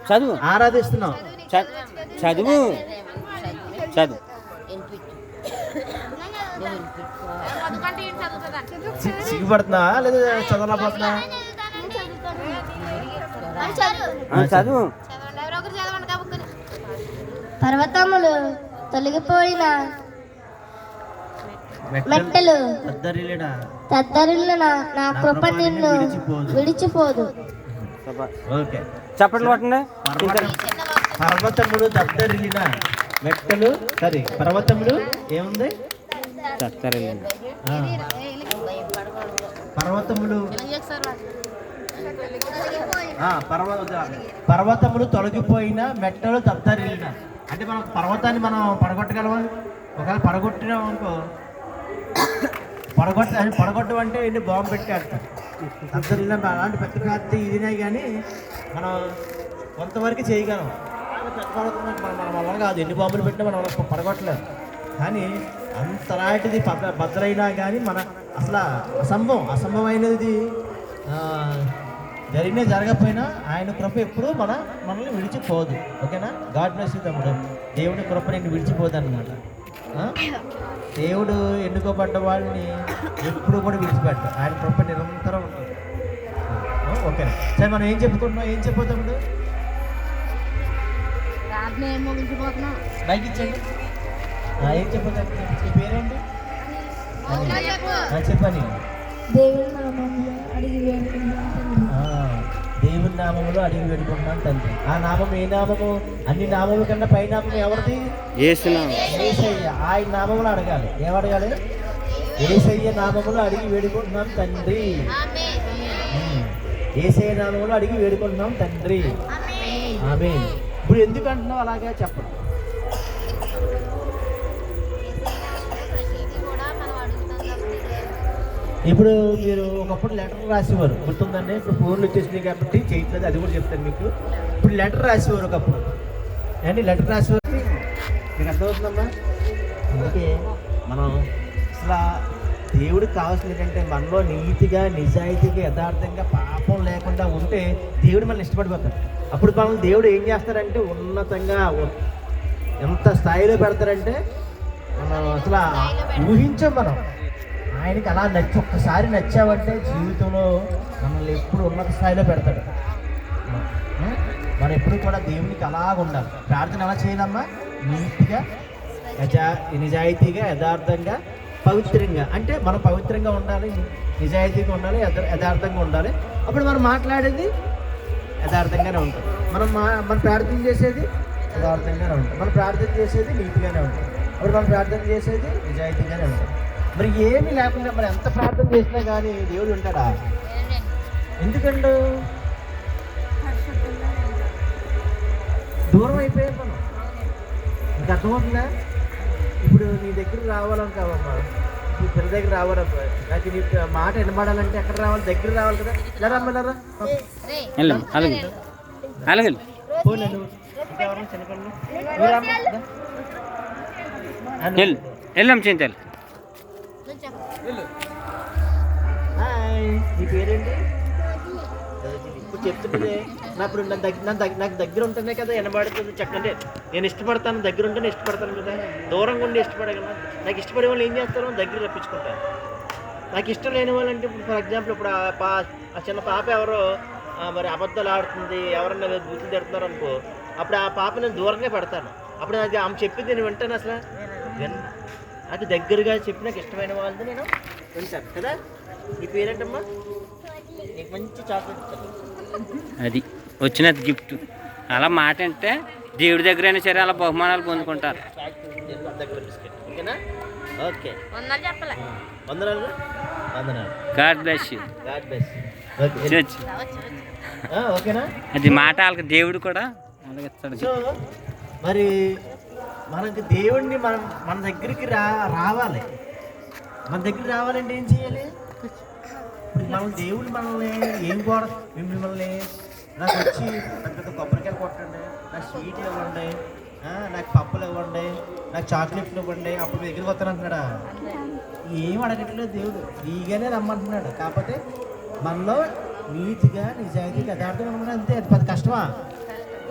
చదువు. ఆరాధిస్తున్నాం. చదువు చదువు. సిగ్గుపడుతున్నావా లేదా చదవలేకపోతున్నా? చదువు. పర్వతములు తొలగిపోయిన మెట్టలు తద్దరిల్లిన నా కృప నిన్ను విడిచిపోదు. ఓకే, చప్పట్లు కొట్టండి. పర్వతములు దద్దరిల్లిన మెట్టలు, సరే పర్వతములు ఏముంది? పర్వతములు పర్వతములు తొలగిపోయిన మెట్టలు దద్దరిల్లిన అంటే మనం పర్వతాన్ని మనం పడగొట్టగలమా? ఒకవేళ పడగొట్టినాం అనుకో, పడగొట్టం అంటే ఎన్ని బాంబు పెట్టి ఆడతాం. దద్దరిల్లిన అలాంటి పెద్ద పెద్ద ఇదినే కానీ మనం కొంతవరకు చేయగలం. పెద్ద పర్వతం మన వల్ల కాదు, ఎన్ని బాంబులు పెట్టినా మనం పడగొట్టలేదు. కానీ అంతలాంటిది భద్రైనా కానీ మన అసలు అసంభవమైనది జరగకపోయినా ఆయన కృప ఎప్పుడు మనల్ని విడిచిపోదు. ఓకేనా? గాడ్ బ్లెస్ యు తమ్ముడు. దేవుడి కృప నిన్ను విడిచిపోదు అన్నమాట. దేవుడు ఎన్నుకోబడ్డ వాళ్ళని ఎప్పుడు కూడా విడిచిపెట్టాడు. ఆయన కృప నిరంతరం ఉంటుంది. ఓకేనా? సరే, మనం ఏం చెప్పుకుంటున్నాం? ఏం చెప్పబోతాడు? బైక్ ఇచ్చండి. ఏం చెప్పబోతాం? నీ పేరేంటి? చెప్పని. దేవుని నామములో అడిగి వేడుకుంటున్నాను తండ్రి. ఆ నామం ఏ నామము? అన్ని నామముల కన్నా పై నామం ఎవరిది? యేసయ్య. ఆయన నామములు అడగాలి. ఏమడగాలి? యేసయ్య నామములో అడిగి వేడుకుంటున్నాం తండ్రి. యేసయ్య నామములో అడిగి వేడుకుంటున్నాం తండ్రి. ఆమేన్. ఇప్పుడు ఎందుకు అంటున్నావు అలాగే చెప్పండి. ఇప్పుడు మీరు ఒకప్పుడు లెటర్ రాసేవారు, గుర్తుందండి? ఇప్పుడు ఫోన్లు వచ్చేసినాయి కాబట్టి చేయట్లేదు, అది కూడా చెప్తాను మీకు. ఇప్పుడు లెటర్ రాసేవారు ఒకప్పుడు. అండి లెటర్ రాసేవారు మీకు అర్థమవుతుందమ్మా? అందుకే మనం అసలు దేవుడికి కావాల్సింది ఏంటంటే మనలో నీతిగా, నిజాయితీగా, యథార్థంగా, పాపం లేకుండా ఉంటే దేవుడు మనల్ని ఇష్టపడిపోతాడు. అప్పుడు మనం దేవుడు ఏం చేస్తారంటే ఉన్నతంగా ఎంత స్థాయిలో పెడతారంటే మనం అసలు ఊహించాం. మనం ఆయనకి అలా ఒక్కసారి నచ్చావంటే జీవితంలో మనల్ని ఎప్పుడు ఉన్నత స్థాయిలో పెడతాడు. మనం ఎప్పుడు కూడా దేవునికి అలాగ ఉండాలి. ప్రార్థన ఎలా చేయాలమ్మా? నీతిగా, నిజాయితీగా, యథార్థంగా, పవిత్రంగా. అంటే మనం పవిత్రంగా ఉండాలి, నిజాయితీగా ఉండాలి, యథార్థంగా ఉండాలి. అప్పుడు మనం మాట్లాడేది యథార్థంగానే ఉంటుంది. మనం ప్రార్థన చేసేది యథార్థంగానే ఉంటుంది. మనం ప్రార్థన చేసేది నీతిగానే ఉంటుంది. అప్పుడు మనం ప్రార్థన చేసేది నిజాయితీగానే ఉంటుంది. మరి ఏమీ లేకుండా మరి ఎంత ప్రార్థన చేసినా కానీ దేవుడు ఉంటాడా? ఎందుకంటే దూరం అయిపోయాం మనం. నీకు అర్థమవుతుందా? ఇప్పుడు నీ దగ్గర రావాలనుకోవమ్మా, నీ పిల్ల దగ్గర రావాలనుకో, నాకు నీ మాట వినబడాలంటే ఎక్కడ రావాలి? దగ్గర రావాలి కదా. ఇలా రమ్మన్నారా? పోలే నువ్వు ఇంకెవరన్నా చనిపోయింది హాయ్, నీ పేరేంటి? ఇప్పుడు చెప్తుంటే ఇప్పుడు నాకు దగ్గర ఉంటేనే కదా వినబడుతుంది. చక్కగా నేను ఇష్టపడతాను, దగ్గర ఉంటేనే ఇష్టపడతాను కదా. దూరంగా ఉండి ఇష్టపడగలను. నాకు ఇష్టపడే వాళ్ళు ఏం చేస్తారో దగ్గర రప్పించుకుంటాను. నాకు ఇష్టం లేని వాళ్ళంటే ఇప్పుడు ఫర్ ఎగ్జాంపుల్ ఇప్పుడు ఆ చిన్న పాప ఎవరో మరి అబద్ధాలు ఆడుతుంది, ఎవరన్నా బూతులు తిడుతున్నారు అనుకో, అప్పుడు ఆ పాప నేను దూరంగా పెడతాను. అప్పుడు నాకు ఆమె చెప్పింది నేను వింటాను. అసలు అది దగ్గరగా చెప్పి నాకు ఇష్టమైన వాళ్ళది నేను వింటాను కదా. నీ పేరేంటమ్మా? నీకు మంచి చాక్లెట్ ఇస్తాను. అది వచ్చినది గిఫ్ట్. అలా మాట అంటే దేవుడి దగ్గర అయినా సరే అలా బహుమానాలు పొందుకుంటారు. దగ్గర బిస్కెట్. ఓకేనా? ఓకే, వందనాలు. God bless you. ఓకేనా? అది మాట వాళ్ళకి దేవుడు కూడా ఇస్తాడు. సో మరి మనకి దేవుడిని మన దగ్గరికి రావాలి. మన దగ్గరికి రావాలంటే ఏం చేయాలి? మనం దేవుడు మనల్ని ఏం కోర, మిమ్మల్ని నాకు వచ్చి పెద్ద కొబ్బరికాయలు కొట్టండి, నాకు స్వీట్లు ఇవ్వండి, నాకు పప్పులు ఇవ్వండి, నాకు చాక్లెట్లు ఇవ్వండి, అప్పుడు మీ దగ్గరికి వస్తానంటున్నాడా? ఏం అడగట్లేదు దేవుడు, ఫ్రీగానే రమ్మంటున్నాడు. కాకపోతే మనలో నీతిగా, నిజాయితీగా, యథార్థంగా ఉండడం అంతే. అది పెద్ద కష్టమా?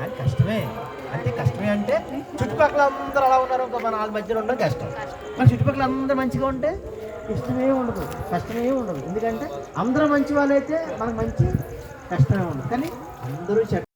అది కష్టమే. అంటే కష్టమే అంటే చుట్టుపక్కల అందరూ అలా ఉన్నారు, ఇంకా మన వాళ్ళ మధ్యలో ఉండడం కష్టం. మన చుట్టుపక్కల అందరూ మంచిగా ఉంటే ఇష్టమే ఉండదు, కష్టమే ఉండదు. ఎందుకంటే అందరూ మంచి వాళ్ళైతే మనకు మంచి కష్టమే ఉండదు. కానీ అందరూ చెడ్డ